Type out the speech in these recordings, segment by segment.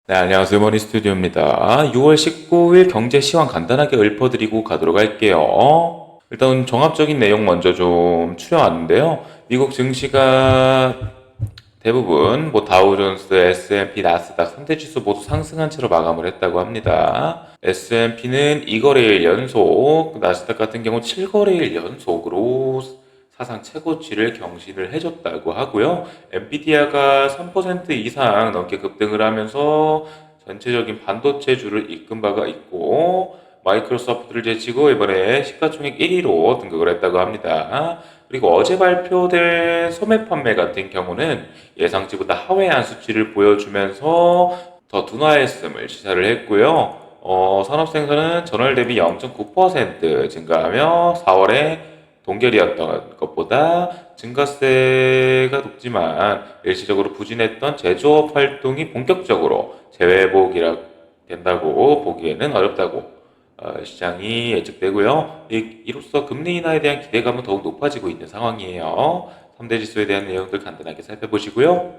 네, 안녕하세요. 머니 스튜디오입니다. 6월 19일 경제 시황 간단하게 읊어드리고 가도록 할게요. 일단 종합적인 내용 먼저 좀 추려왔는데요. 미국 증시가 대부분 다우존스, S&P, 나스닥 3대 지수 모두 상승한 채로 마감을 했다고 합니다. S&P는 2거래일 연속, 나스닥 같은 경우 7거래일 연속으로 사상 최고치를 경신을 해줬다고 하고요. 엔비디아가 3% 이상 넘게 급등을 하면서 전체적인 반도체주를 이끈 바가 있고, 마이크로소프트를 제치고 이번에 시가총액 1위로 등극을 했다고 합니다. 그리고 어제 발표된 소매 판매 같은 경우는 예상치보다 하회한 수치를 보여주면서 더 둔화했음을 시사를 했고요. 산업 생산은 전월 대비 0.9% 증가하며 4월에 동결이었던 것보다 증가세가 높지만 일시적으로 부진했던 제조업 활동이 본격적으로 재회복이라 된다고 보기에는 어렵다고 시장이 예측되고요. 이로써 금리 인하에 대한 기대감은 더욱 높아지고 있는 상황이에요. 3대 지수에 대한 내용들 간단하게 살펴보시고요.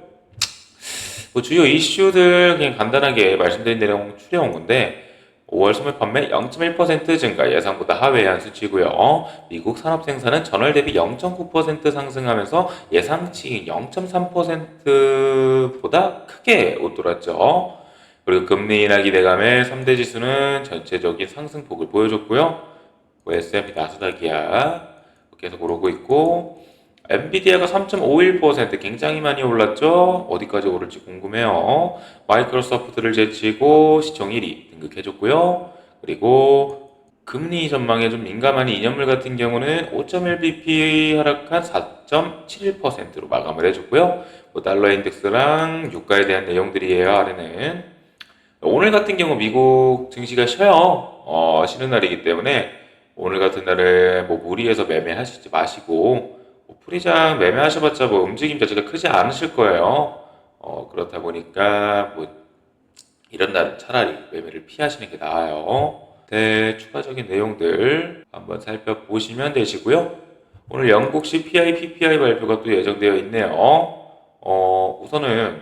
주요 이슈들 그냥 간단하게 말씀드린 내용 추려온 건데 5월 소매 판매 0.1% 증가 예상보다 하회한 수치고요. 미국 산업 생산은 전월 대비 0.9% 상승하면서 예상치 0.3%보다 크게 웃돌았죠. 그리고 금리 인하 기대감에 3대 지수는 전체적인 상승폭을 보여줬고요. S&P 나스닥이야 계속 오르고 있고 엔비디아가 3.51% 굉장히 많이 올랐죠. 어디까지 오를지 궁금해요. 마이크로소프트를 제치고 시총 1위 등극해줬고요. 그리고 금리 전망에 좀 민감한 이념물 같은 경우는 5.1bp 하락한 4.71%로 마감을 해줬고요. 달러 인덱스랑 유가에 대한 내용들이에요. 아래는 오늘 같은 경우 미국 증시가 쉬어요. 쉬는 날이기 때문에 오늘 같은 날에 무리해서 매매하시지 마시고 프리장 매매하셔봤자 움직임 자체가 크지 않으실 거예요. 그렇다 보니까 이런 날은 차라리 매매를 피하시는 게 나아요. 네, 추가적인 내용들 한번 살펴보시면 되시고요. 오늘 영국 CPI, PPI 발표가 또 예정되어 있네요. 우선은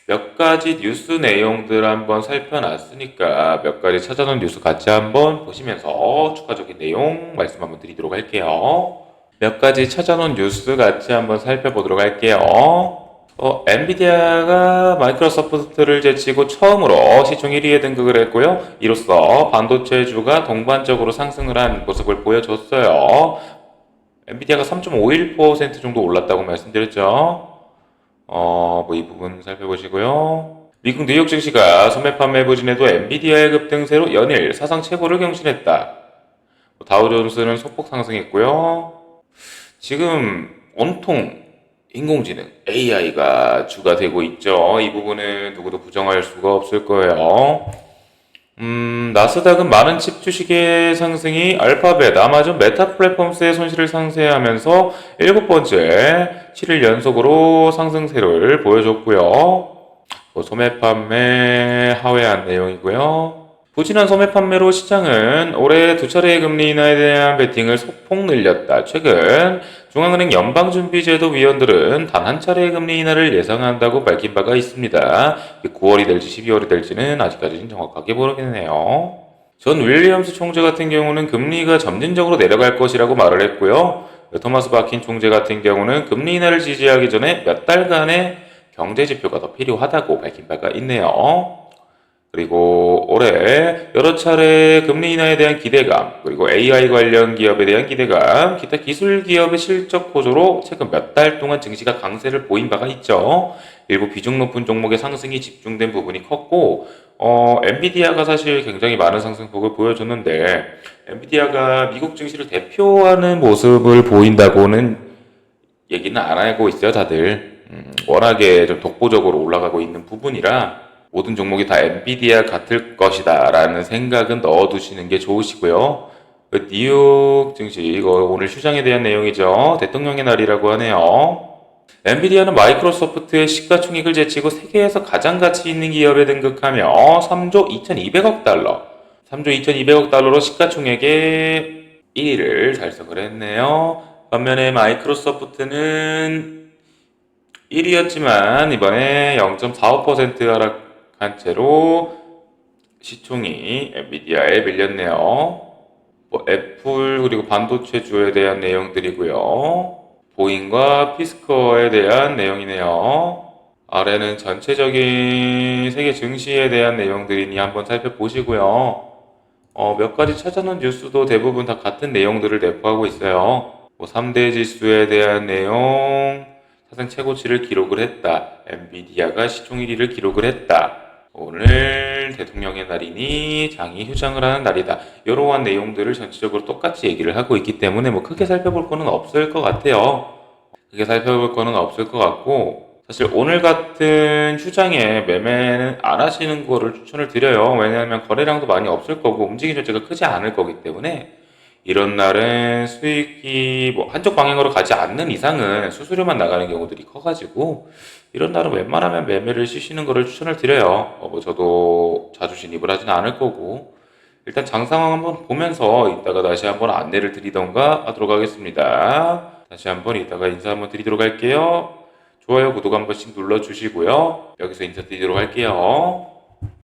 몇 가지 뉴스 내용들 한번 살펴놨으니까 몇 가지 찾아놓은 뉴스 같이 한번 보시면서 추가적인 내용 말씀 한번 드리도록 할게요. 몇 가지 찾아놓은 뉴스 같이 한번 살펴보도록 할게요. 엔비디아가 마이크로소프트를 제치고 처음으로 시총 1위에 등극을 했고요. 이로써 반도체주가 동반적으로 상승을 한 모습을 보여줬어요. 엔비디아가 3.51% 정도 올랐다고 말씀드렸죠. 이 부분 살펴보시고요. 미국 뉴욕 증시가 소매 판매 부진에도 엔비디아의 급등세로 연일 사상 최고를 경신했다. 다우존스는 소폭 상승했고요. 지금 온통 인공지능 AI가 주가 되고 있죠. 이 부분은 누구도 부정할 수가 없을 거예요. 나스닥은 많은 칩 주식의 상승이 알파벳, 아마존, 메타 플랫폼스의 손실을 상쇄하면서 7번째 7일 연속으로 상승세를 보여줬고요. 소매 판매 하회한 내용이고요. 부진한 소매 판매로 시장은 올해 두 차례의 금리 인하에 대한 베팅을 소폭 늘렸다. 최근 중앙은행 연방준비제도 위원들은 단 한 차례의 금리 인하를 예상한다고 밝힌 바가 있습니다. 9월이 될지 12월이 될지는 아직까지는 정확하게 모르겠네요. 전 윌리엄스 총재 같은 경우는 금리가 점진적으로 내려갈 것이라고 말을 했고요. 토마스 바킨 총재 같은 경우는 금리 인하를 지지하기 전에 몇 달간의 경제 지표가 더 필요하다고 밝힌 바가 있네요. 그리고 올해 여러 차례 금리 인하에 대한 기대감, 그리고 AI 관련 기업에 대한 기대감, 기타 기술 기업의 실적 호조로 최근 몇 달 동안 증시가 강세를 보인 바가 있죠. 일부 비중 높은 종목의 상승이 집중된 부분이 컸고, 엔비디아가 사실 굉장히 많은 상승폭을 보여줬는데, 엔비디아가 미국 증시를 대표하는 모습을 보인다고는 얘기는 안 하고 있어요, 다들. 워낙에 좀 독보적으로 올라가고 있는 부분이라, 모든 종목이 다 엔비디아 같을 것이다 라는 생각은 넣어두시는 게 좋으시고요. 뉴욕 증시, 이거 오늘 휴장에 대한 내용이죠. 대통령의 날이라고 하네요. 엔비디아는 마이크로소프트의 시가총액을 제치고 세계에서 가장 가치 있는 기업에 등극하며 3조 2200억 달러, 3조 2200억 달러로 시가총액의 1위를 달성을 했네요. 반면에 마이크로소프트는 1위였지만 이번에 0.45% 하락 한 채로 시총이 엔비디아에 밀렸네요. 애플 그리고 반도체주에 대한 내용들이고요. 보잉과 피스커에 대한 내용이네요. 아래는 전체적인 세계 증시에 대한 내용들이니 한번 살펴보시고요. 몇 가지 찾아놓은 뉴스도 대부분 다 같은 내용들을 내포하고 있어요. 3대 지수에 대한 내용, 사상 최고치를 기록을 했다. 엔비디아가 시총 1위를 기록을 했다. 오늘 대통령의 날이니 장이 휴장을 하는 날이다. 이러한 내용들을 전체적으로 똑같이 얘기를 하고 있기 때문에 크게 살펴볼 거는 없을 것 같아요. 크게 살펴볼 거는 없을 것 같고, 사실 오늘 같은 휴장에 매매는 안 하시는 거를 추천을 드려요. 왜냐하면 거래량도 많이 없을 거고 움직임 자체가 크지 않을 거기 때문에 이런 날은 수익이 한쪽 방향으로 가지 않는 이상은 수수료만 나가는 경우들이 커가지고 이런 날은 웬만하면 매매를 쉬시는 거를 추천을 드려요. 저도 자주 진입을 하지는 않을 거고 일단 장 상황 한번 보면서 이따가 다시 한번 안내를 드리던가 하도록 하겠습니다. 다시 한번 이따가 인사 한번 드리도록 할게요. 좋아요, 구독 한 번씩 눌러주시고요. 여기서 인사드리도록 할게요.